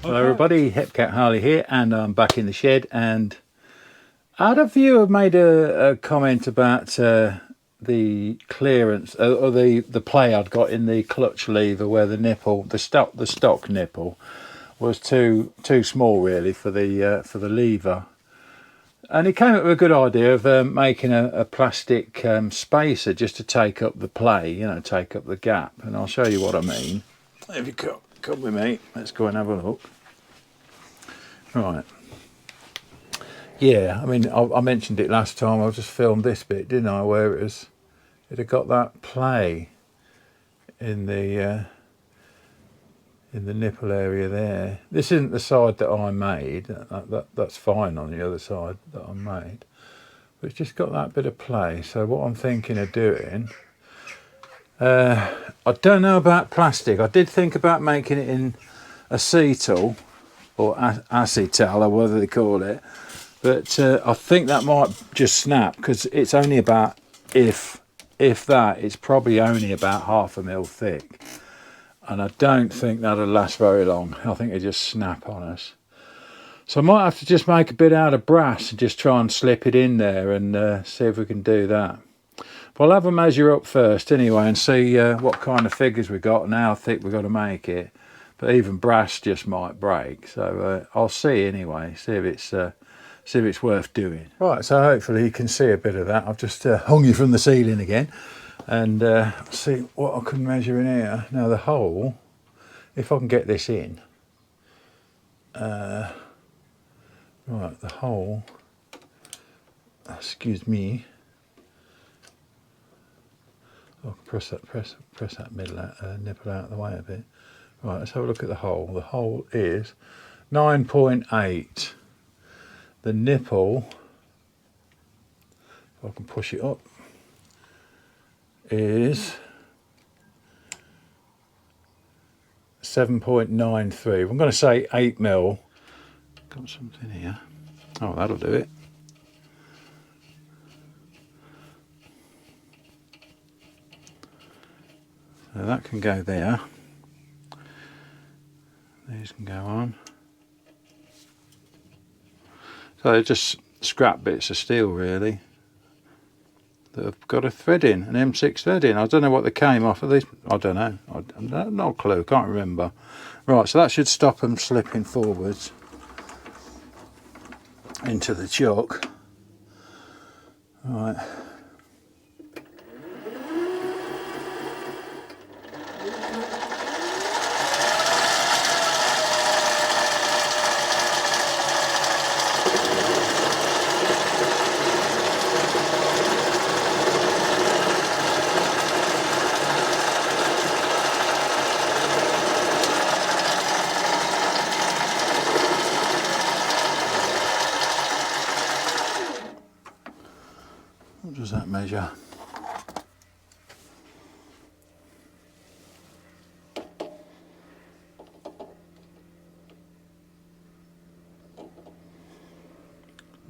Hello everybody, Hepcat Harley here, and I'm back in the shed. And I had a viewer made a comment about the clearance or the play I'd got in the clutch lever, where the nipple, the stock nipple, was too small really for the lever. And he came up with a good idea of making a plastic spacer just to take up the play, you know, take up the gap. And I'll show you what I mean. If you come with me, let's go and have a look. Right. Yeah, I mean, I mentioned it last time. I just filmed this bit, didn't I? Where it had got that play in the nipple area there. This isn't the side that I made. That's fine on the other side that I made. But it's just got that bit of play. So what I'm thinking of doing, I don't know about plastic. I did think about making it in acetal or acetal or whatever they call it, but I think that might just snap, because it's only about, if that, it's probably only about 1/2 mil thick, and I don't think that'll last very long. I think it just snap on us. So I might have to just make a bit out of brass and just try and slip it in there and see if we can do that. But I'll have a measure up first anyway and see what kind of figures we got and how thick we've got to make it. But even brass just might break, so I'll see anyway, see if it's worth doing. Right, so hopefully you can see a bit of that. I've just hung you from the ceiling again, and see what I can measure in here. Now the hole, if I can get this in, right, the hole, excuse me, I'll press that middle nipple out of the way a bit. Right, let's have a look at the hole. The hole is 9.8. The nipple, if I can push it up, is 7.93. I'm going to say 8 mil. Got something here. Oh, that'll do it. So that can go there. These can go on. So they're just scrap bits of steel really that have got a thread in, an M6 thread in. I don't know what they came off of this. I don't know. No clue. Can't remember. Right, so that should stop them slipping forwards into the chuck. Right. What does that measure?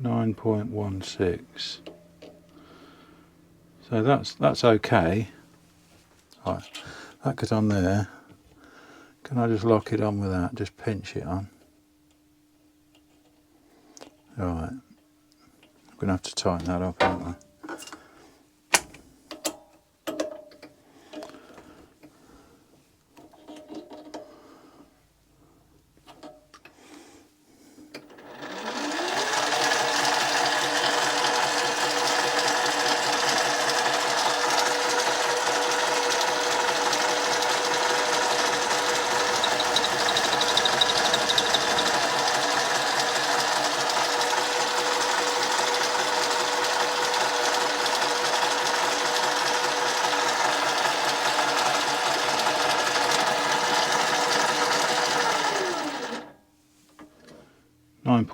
.16. So that's okay. Right, that goes on there. Can I just lock it on with that? Just pinch it on. Right. I'm going to have to tighten that up, aren't I?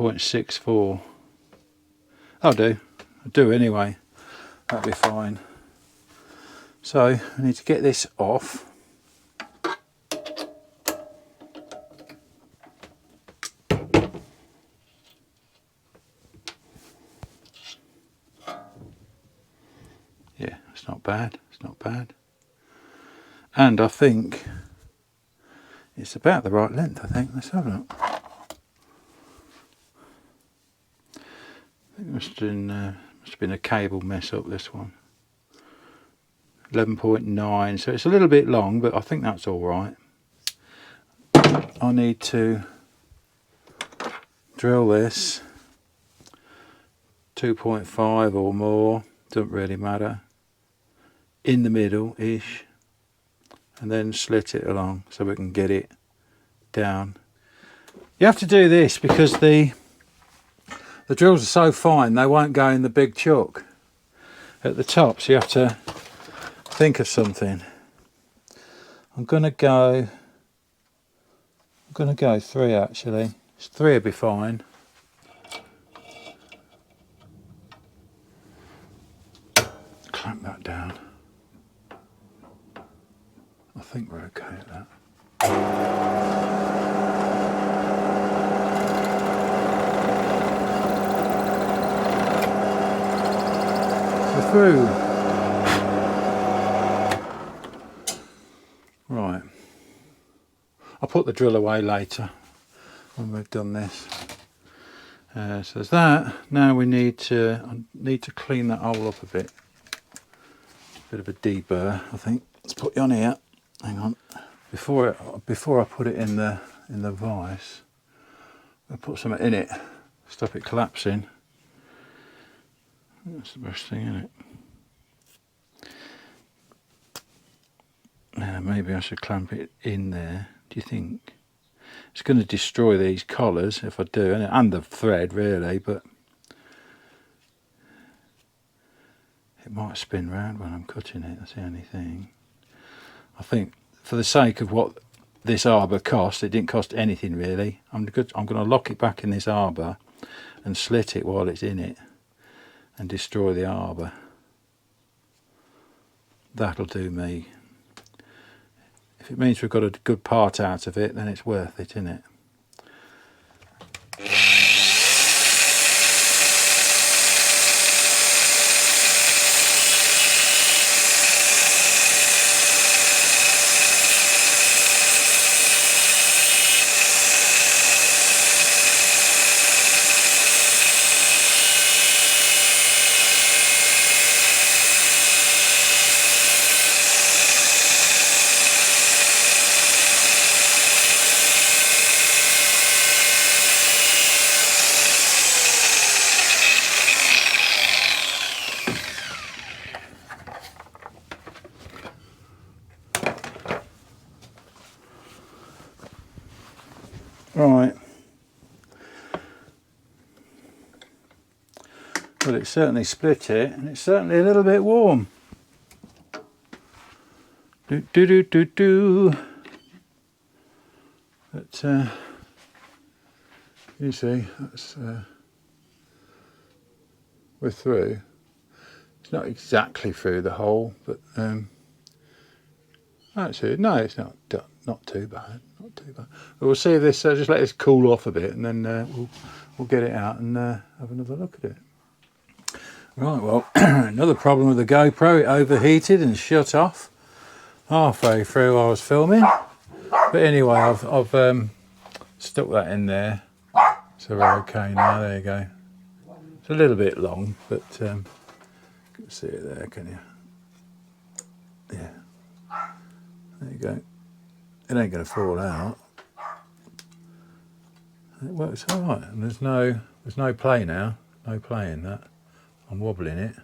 11.64. I'll do anyway. That'll be fine. So I need to get this off. Yeah, it's not bad. It's not bad. And I think it's about the right length, I think. Let's have a look. I think it must have been a cable mess up, this one. 11.9, so it's a little bit long, but I think that's all right. I need to drill this 2.5 or more, doesn't really matter, in the middle-ish, and then slit it along so we can get it down. You have to do this because the drills are so fine they won't go in the big chuck at the top, so you have to think of something. I'm gonna go 3 actually. 3 will be fine. Clamp that down. I think we're okay at that. We're through. Right. I'll put the drill away later when we've done this. So there's that. Now I need to clean that hole up a bit. Bit of a deburr, I think. Let's put you on here. Hang on. Before I put it in the vise, I'll put something in it. Stop it collapsing. That's the best thing, isn't it? Maybe I should clamp it in there. Do you think? It's going to destroy these collars if I do, and the thread really, but it might spin round when I'm cutting it. That's the only thing. I think for the sake of what this arbor cost, it didn't cost anything really. I'm going to lock it back in this arbor and slit it while it's in it and destroy the arbor. That'll do me. If it means we've got a good part out of it, then it's worth it, isn't it? Right. Well, it certainly split it, and it's certainly a little bit warm. Do. But you see, that's we're through. It's not exactly through the hole, but actually, no, it's not too bad. Not too bad. But we'll see if this. Just let this cool off a bit, and then we'll get it out and have another look at it. Right. Well, another problem with the GoPro. It overheated and shut off halfway through I was filming. But anyway, I've stuck that in there, so we're okay now. There you go. It's a little bit long, but you can see it there, can you? Yeah. There you go. It ain't going to fall out. It works all right, and there's no play now. No play in that. I'm wobbling it.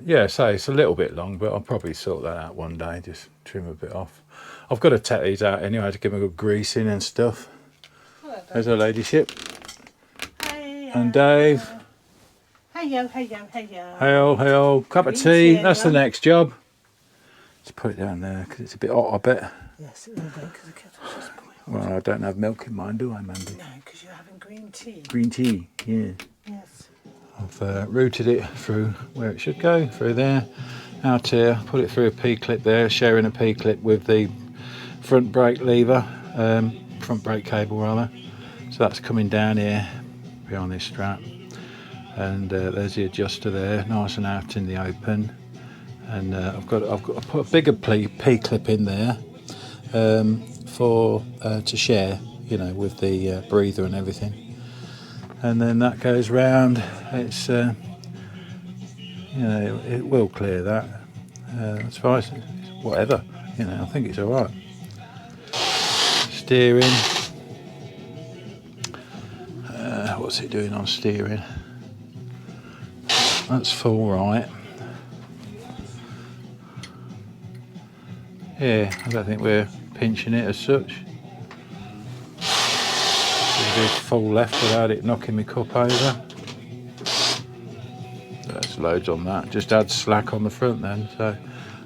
Yeah, so it's a little bit long, but I'll probably sort that out one day. Just trim a bit off. I've got to take these out anyway to give them a good greasing and stuff. Hello, there's her ladyship. Hey, and Dave. Heyo. Heyo. Cup of tea. That's the next job. Let's put it down there because it's a bit hot, I bet. Yes, it will be because the kettle's just boiled. Well, I don't have milk in mine, do I, Mandy? No, because you're having green tea. Green tea, yeah. Yes. I've routed it through where it should go, through there, out here, put it through a P-clip there, sharing a P-clip with the front brake lever, front brake cable rather. So that's coming down here behind this strap, and there's the adjuster there, nice and out in the open. And I've got to put a bigger P-clip in there for to share, you know, with the breather and everything. And then that goes round. It's you know, it will clear that. As far as whatever, you know, I think it's all right. Steering. What's it doing on steering? That's full right. Yeah, I don't think we're pinching it as such. It's full left without it knocking my cup over. There's loads on that. Just add slack on the front then, so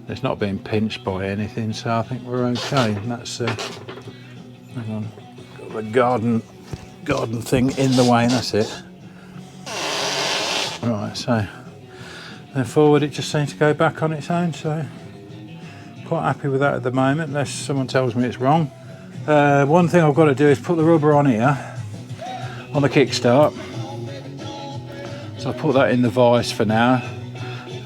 it's not being pinched by anything. So I think we're okay. And that's hang on, got the garden thing in the way. And that's it. Right, so then forward it just seems to go back on its own. So quite happy with that at the moment, unless someone tells me it's wrong. One thing I've got to do is put the rubber on here on the kickstart. So I'll put that in the vise for now.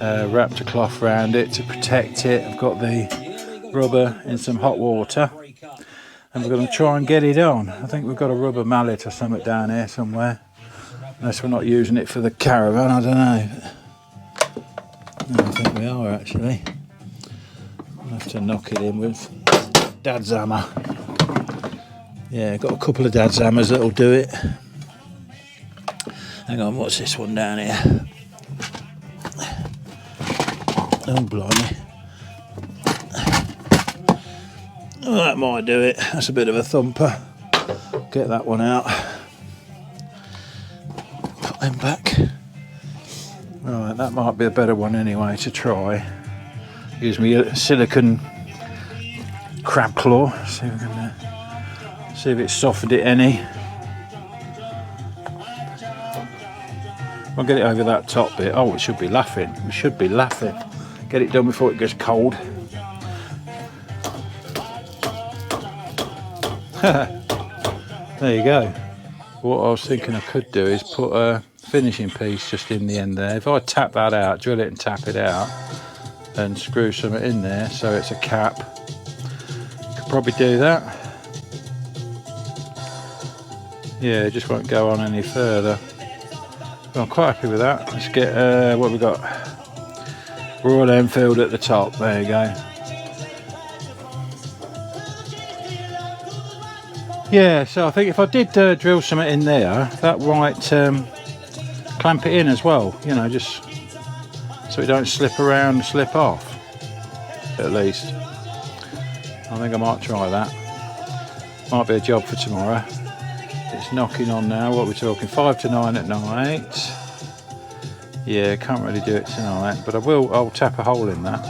Wrapped a cloth around it to protect it. I've got the rubber in some hot water, and we're going to try and get it on. I think we've got a rubber mallet or something down here somewhere, unless we're not using it for the caravan. I don't know. No, I think we are actually. I'll have to knock it in with Dad's hammer. Yeah, got a couple of Dad's hammers that'll do it. Hang on, what's this one down here? Oh, blimey. Oh, that might do it. That's a bit of a thumper. Get that one out. Put them back. Right, that might be a better one anyway to try. Use me silicone crab claw. See if we can see if it's softened it any. I'll get it over that top bit. Oh, it should be laughing. We should be laughing. Get it done before it gets cold. There you go. What I was thinking I could do is put a finishing piece just in the end there. If I tap that out, drill it and tap it out, and screw something in there so it's a cap, could probably do that. Yeah, it just won't go on any further. Well, I'm quite happy with that. Let's get what we got. Royal Enfield at the top. There you go. Yeah, so I think if I did drill something in there, that might clamp it in as well. You know, just so it don't slip around and slip off. At least. I think I might try that. Might be a job for tomorrow. It's knocking on now. What are we talking? 5 to 9 at night. Yeah, can't really do it tonight, but I'll tap a hole in that.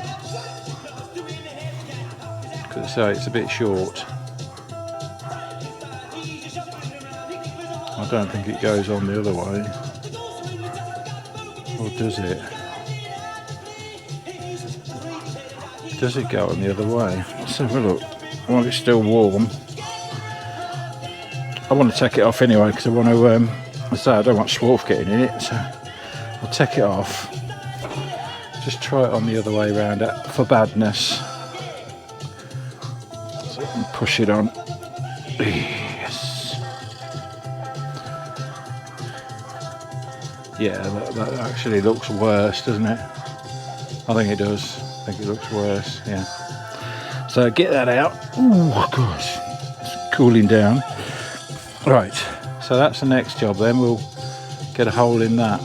Because it's a bit short. I don't think it goes on the other way. Or does it? Does it go on the other way? Let's have a look. While it's still warm. I want to take it off anyway because I want to, I don't want swarf getting in it, so I'll take it off. Just try it on the other way around for badness. So I can push it on. Yes. Yeah, that actually looks worse, doesn't it? I think it does. I think it looks worse, yeah. So get that out. Oh gosh, it's cooling down. Right, so that's the next job then. We'll get a hole in that.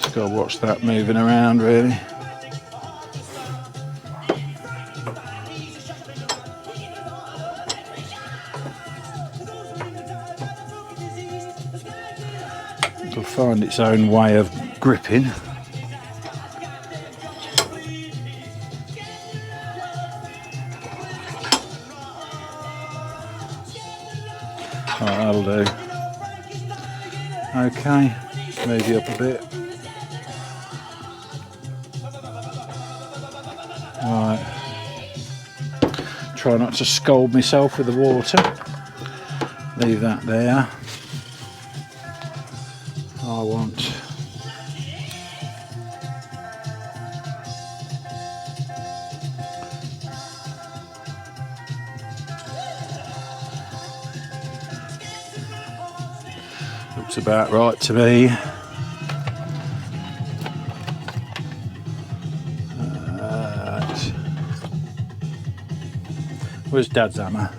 Just got to watch that moving around really. find its own way of gripping. Right, that'll do. Okay, move you up a bit. Right. Try not to scald myself with the water. Leave that there. I want looks about right to me. Where's Dad's hammer?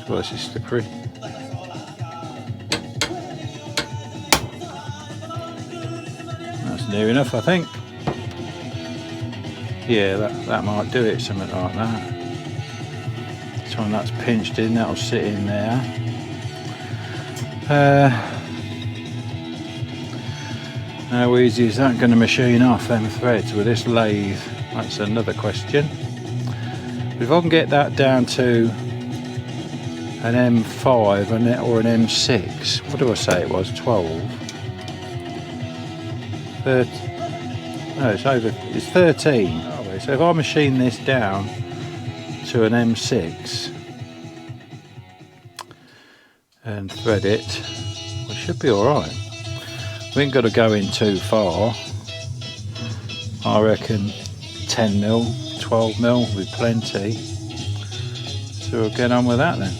Well, this is slippery. That's near enough, I think. Yeah, that might do it, something like that. So when that's pinched in, that'll sit in there. How easy is that going to machine off them threads with this lathe? That's another question. But if I can get that down to an M5 or an M6, what do I say it was? 12? 30, no, it's 13. So if I machine this down to an M6 and thread it, we should be alright. We ain't got to go in too far. I reckon 10mm, 12mm will be plenty. So we'll get on with that then.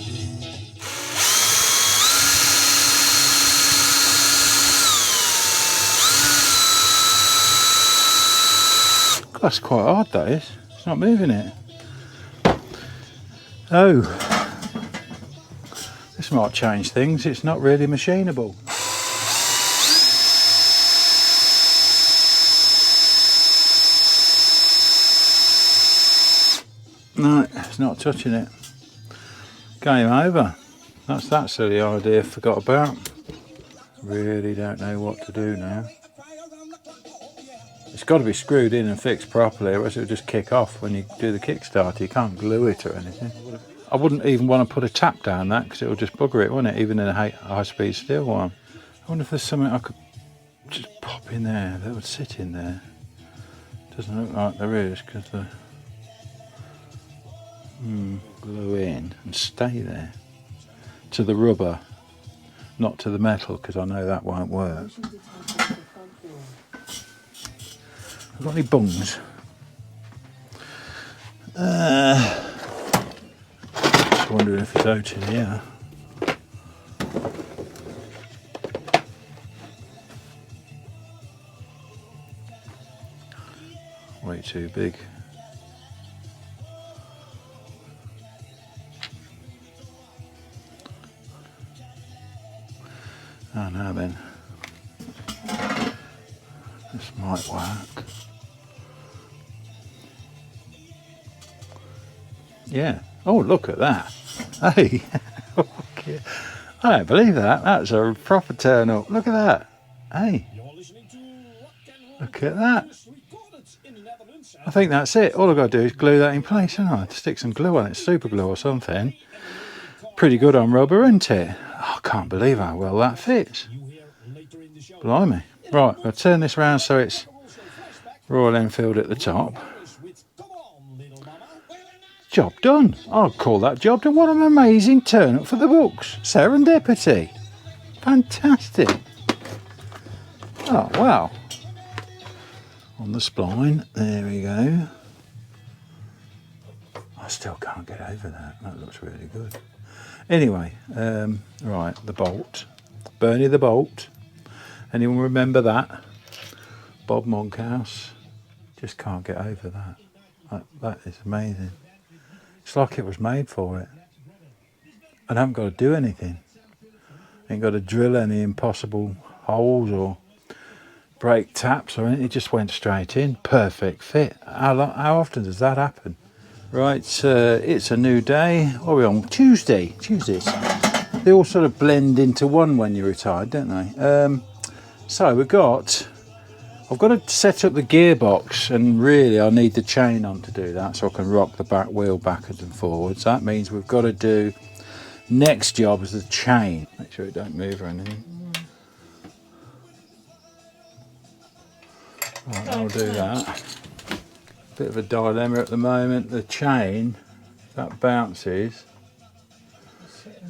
That's quite hard, that is. It's not moving it. Oh, this might change things. It's not really machinable. No, it's not touching it. Game over. That's that silly idea forgot about. Really don't know what to do now. It's got to be screwed in and fixed properly, or else it'll just kick off when you do the kickstart. You can't glue it or anything. I wouldn't even want to put a tap down that because it'll just bugger it, wouldn't it? Even in a high-speed steel one. I wonder if there's something I could just pop in there that would sit in there. Doesn't look like there is because the glue in and stay there to the rubber, not to the metal, because I know that won't work. I've got any bungs? Just wondering if it's out in here. Way too big. Oh, now then. This might work. Yeah. Oh, look at that. Hey. Okay. I don't believe that. That's a proper turn up. Look at that. Hey. Look at that. I think that's it. All I've got to do is glue that in place, haven't I? Stick some glue on it, super glue or something. Pretty good on rubber, isn't it? Oh, I can't believe how well that fits. Blimey. Right, I'll turn this round so it's Royal Enfield at the top. Job done. I'll call that job done. What an amazing turn up for the books. Serendipity. Fantastic. Oh, wow. On the spline. There we go. I still can't get over that. That looks really good. Anyway, right, the bolt. Bernie the bolt. Anyone remember that? Bob Monkhouse. Just can't get over that. That is amazing. It's like it was made for it. I haven't got to do anything. I ain't got to drill any impossible holes or brake taps or anything, it just went straight in. Perfect fit. How often does that happen? Right, it's a new day. What are we on? Tuesdays. They all sort of blend into one when you're retired, don't they? So I've got to set up the gearbox, and really I need the chain on to do that so I can rock the back wheel backwards and forwards. That means we've got to do, next job is the chain. Make sure it don't move or anything. Right, I'll do that. Bit of a dilemma at the moment. The chain, that bounces.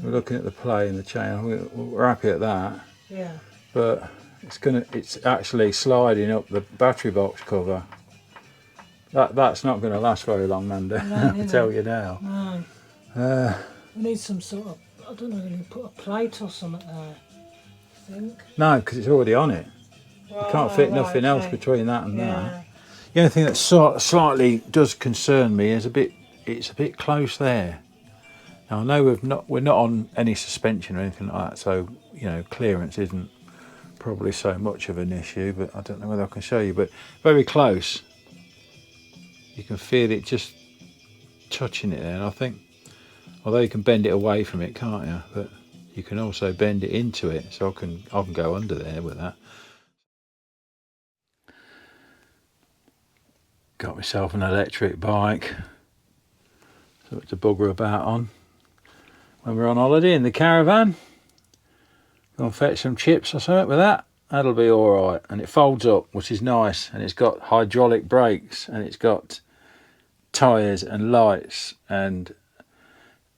We're looking at the play in the chain. We're happy at that. Yeah. But it's actually sliding up the battery box cover. That's not going to last very long, Mandy. I'll tell you now. No. We need some sort of, I don't know, you put a plate or something there, I think. No, because it's already on it. You can't fit nothing else between that and that. The only thing that slightly does concern me is it's a bit close there. Now I know we're not on any suspension or anything like that, so clearance isn't probably so much of an issue, but I don't know whether I can show you, but very close. You can feel it just touching it there, and I think, although you can bend it away from it, can't you? But you can also bend it into it, so I can go under there with that. Got myself an electric bike, so to bugger about on when we're on holiday in the caravan. Go and fetch some chips or something with that. That'll be all right. And it folds up, which is nice. And it's got hydraulic brakes, and it's got tyres and lights and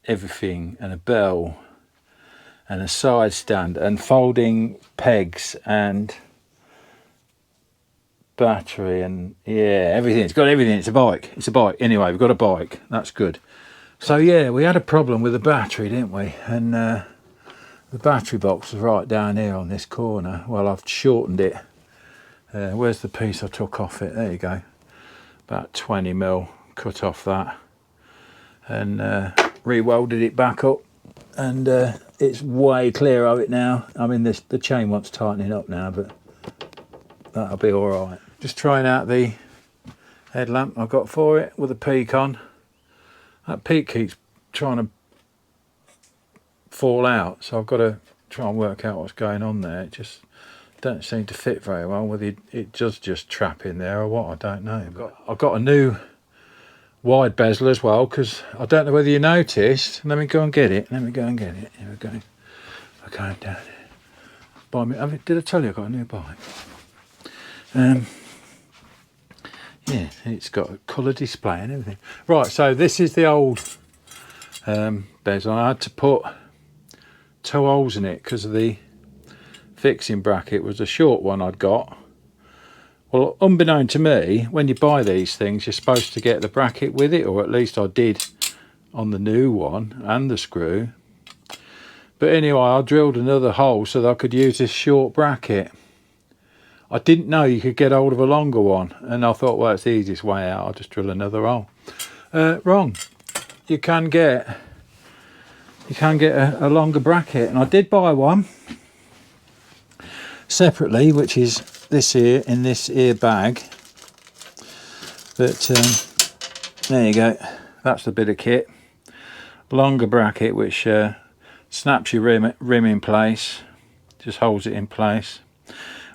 everything, and a bell and a side stand and folding pegs and battery and everything. It's got everything. It's a bike. Anyway, we've got a bike. That's good. So we had a problem with the battery, didn't we? And the battery box was right down here on this corner. Well, I've shortened it. Where's the piece I took off it? There you go. About 20mm, cut off that, and re-welded it back up, and it's way clear of it now. I mean, the chain wants tightening up now, but that'll be all right. Just trying out the headlamp I got for it with a peak on. That peak keeps trying to fall out, so I've got to try and work out what's going on there. It just don't seem to fit very well, whether it does just trap in there or what, I don't know. I've got a new wide bezel as well, because I don't know whether you noticed. Let me go and get it. Here we go. We're going down here. Did I tell you I got a new bike? It's got a colour display and everything. Right, so this is the old bezel. I had to put 2 holes in it because of the fixing bracket was a short one I'd got. Well, unbeknown to me, when you buy these things, you're supposed to get the bracket with it, or at least I did on the new one, and the screw. But anyway, I drilled another hole so that I could use this short bracket. I didn't know you could get hold of a longer one, and I thought, well, it's the easiest way out. I'll just drill another hole. Wrong. You can get a longer bracket, and I did buy one separately, which is this here in this ear bag. But there you go. That's the bit of kit. Longer bracket, which snaps your rim in place, just holds it in place.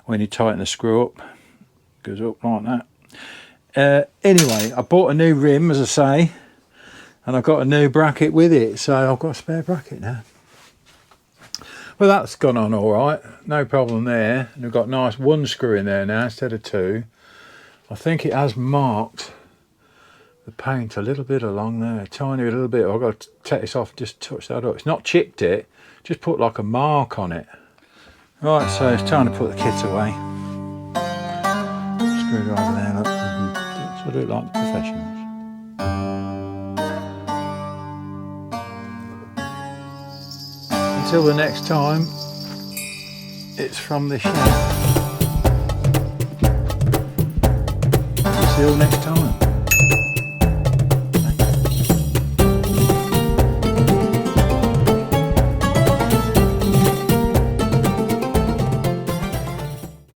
When you tighten the screw up, goes up like that. Anyway, I bought a new rim, as I say, and I've got a new bracket with it, so I've got a spare bracket now. Well, that's gone on all right, no problem there. And we've got nice 1 screw in there now instead of 2. I think it has marked the paint a little bit along there, a tiny little bit. I've got to take this off, just touch that up. It's not chipped it, just put like a mark on it. Right, so it's time to put the kit away. Screwdriver there, look. So I do it like the professionals. Until the next time, it's from the shed. See you all next time.